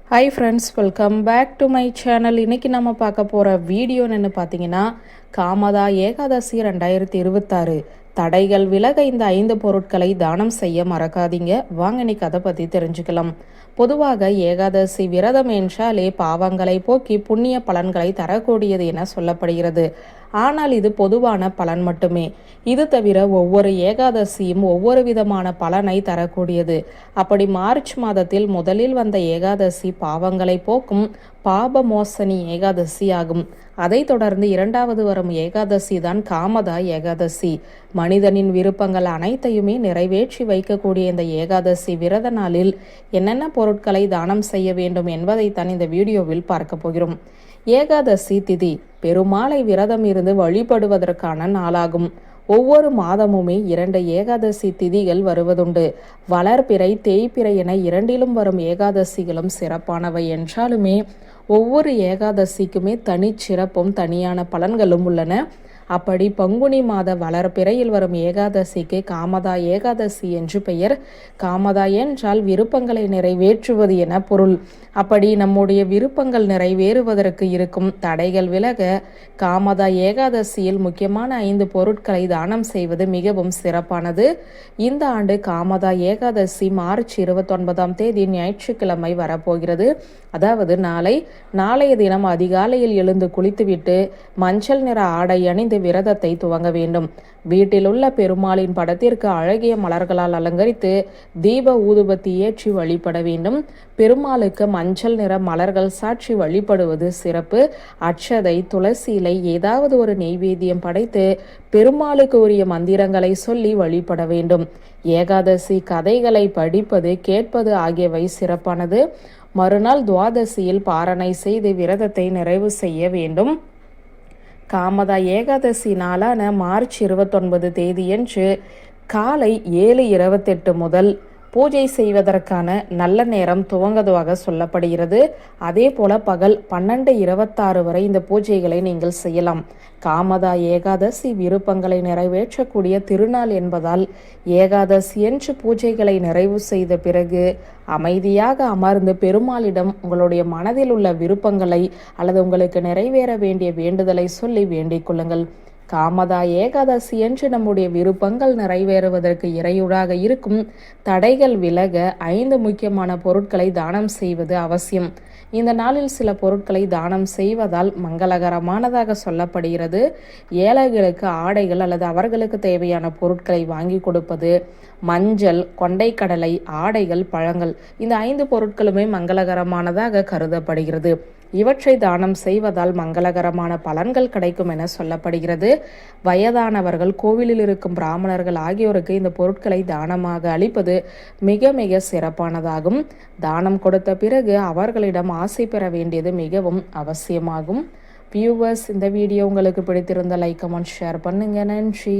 Hi friends, welcome back to my channel. இன்றைக்கி நம்ம பார்க்க போகிற வீடியோ என்னென்னு பார்த்தீங்கன்னா, காமதா ஏகாதசி 2026 தடைகள் விலக இந்த 5 பொருட்களை தானம் செய்ய மறக்காதீங்க. வாங்க இன்னைக்கு அதை பற்றி தெரிஞ்சுக்கலாம். பொதுவாக ஏகாதசி விரதம் என்றாலே பாவங்களை போக்கி புண்ணிய பலன்களை தரக்கூடியது என சொல்லப்படுகிறது. ஆனால் இது பொதுவான பலன் மட்டுமே. இது தவிர ஒவ்வொரு ஏகாதசியும் ஒவ்வொரு விதமான பலனை தரக்கூடியது. அப்படி மார்ச் மாதத்தில் முதலில் வந்த ஏகாதசி பாவங்களை போக்கும் பாப மோசனி ஏகாதசி ஆகும். அதை தொடர்ந்து இரண்டாவது வரும் ஏகாதசி தான் காமதா ஏகாதசி. மனிதனின் விருப்பங்கள் அனைத்தையுமே நிறைவேற்றி வைக்கக்கூடிய இந்த ஏகாதசி விரத நாளில் என்னென்ன பொருட்களை தானம் செய்ய வேண்டும் என்பதைத்தான் இந்த வீடியோவில் பார்க்க போகிறோம். ஏகாதசி திதி பெருமாளை விரதம் இருந்து வழிபடுவதற்கான நாளாகும். ஒவ்வொரு மாதமுமே 2 ஏகாதசி திதிகள் வருவதுண்டு. வளர்பிறை தேய்பிறை என இரண்டிலும் வரும் ஏகாதசிகளும் சிறப்பானவை என்றாலுமே ஒவ்வொரு ஏகாதசிக்குமே தனிச்சிறப்பும் தனியான பலன்களும் உள்ளன. அப்படி பங்குனி மாத வளர்பிறையில் வரும் ஏகாதசிக்கு காமதா ஏகாதசி என்று பெயர். காமதா என்றால் விருப்பங்களை நிறைவேற்றுவது என பொருள். அப்படி நம்முடைய விருப்பங்கள் நிறைவேறுவதற்கு இருக்கும் தடைகள் விலக காமதா ஏகாதசியில் முக்கியமான 5 பொருட்களை தானம் செய்வது மிகவும் சிறப்பானது. இந்த ஆண்டு காமதா ஏகாதசி மார்ச் 29ஆம் தேதி ஞாயிற்றுக்கிழமை வரப்போகிறது. அதாவது நாளைய தினம் அதிகாலையில் எழுந்து குளித்துவிட்டு மஞ்சள் நிற ஆடை அணிந்து விரதத்தை துவங்க வேண்டும். வீட்டில் உள்ள பெருமாளின் படத்திற்கு அழகிய மலர்களால் அலங்கரித்து தீப ஊதுபத்தி ஏற்றி வழிபட வேண்டும். பெருமாளுக்கு மஞ்சள் நிற மலர்கள் சாற்றி வழிபடுவது சிறப்பு. அட்சதை, துளசி இலை, ஏதாவது ஒரு நெய்வேத்தியம் படைத்து பெருமாளுக்கு உரிய மந்திரங்களை சொல்லி வழிபட வேண்டும். ஏகாதசி கதைகளை படிப்பது, கேட்பது ஆகியவை சிறப்பானது. மறுநாள் துவாதசியில் பாரணை செய்து விரதத்தை நிறைவு செய்ய வேண்டும். காமதா ஏகாதசி நாளான மார்ச் 29 தேதியன்று காலை 7:28 முதல் பூஜை செய்வதற்கான நல்ல நேரம் துவங்குவதாக சொல்லப்படுகிறது. அதே போல பகல் 12:26 வரை இந்த பூஜைகளை நீங்கள் செய்யலாம். காமதா ஏகாதசி விருப்பங்களை நிறைவேற்றக்கூடிய திருநாள் என்பதால் ஏகாதசி என்று பூஜைகளை நிறைவு செய்த பிறகு அமைதியாக அமர்ந்து பெருமாளிடம் உங்களுடைய மனதில் உள்ள விருப்பங்களை அல்லது உங்களுக்கு நிறைவேற வேண்டிய வேண்டுதலை சொல்லி வேண்டிக் கொள்ளுங்கள். காமதா ஏகாதசி என்று நம்முடைய விருப்பங்கள் நிறைவேறுவதற்கு இறையூடாக இருக்கும் தடைகள் விலக 5 முக்கியமான பொருட்களை தானம் செய்வது அவசியம். இந்த நாளில் சில பொருட்களை தானம் செய்வதால் மங்களகரமானதாக சொல்லப்படுகிறது. ஏழைகளுக்கு ஆடைகள் அல்லது அவர்களுக்கு தேவையான பொருட்களை வாங்கி கொடுப்பது, மஞ்சள், கொண்டைக்கடலை, ஆடைகள், பழங்கள், இந்த 5 பொருட்களுமே மங்களகரமானதாக கருதப்படுகிறது. இவற்றை தானம் செய்வதால் மங்களகரமான பலன்கள் கிடைக்கும் என சொல்லப்படுகிறது. வயதானவர்கள், கோவிலில் இருக்கும் பிராமணர்கள் ஆகியோருக்கு இந்த பொருட்களை தானமாக அளிப்பது மிக மிக சிறப்பானதாகும். தானம் கொடுத்த பிறகு அவர்களிடம் ஆசை பெற வேண்டியது மிகவும் அவசியமாகும். வியூவர்ஸ், இந்த வீடியோ உங்களுக்கு பிடித்திருந்த லைக், கமெண்ட், ஷேர் பண்ணுங்க. நன்றி.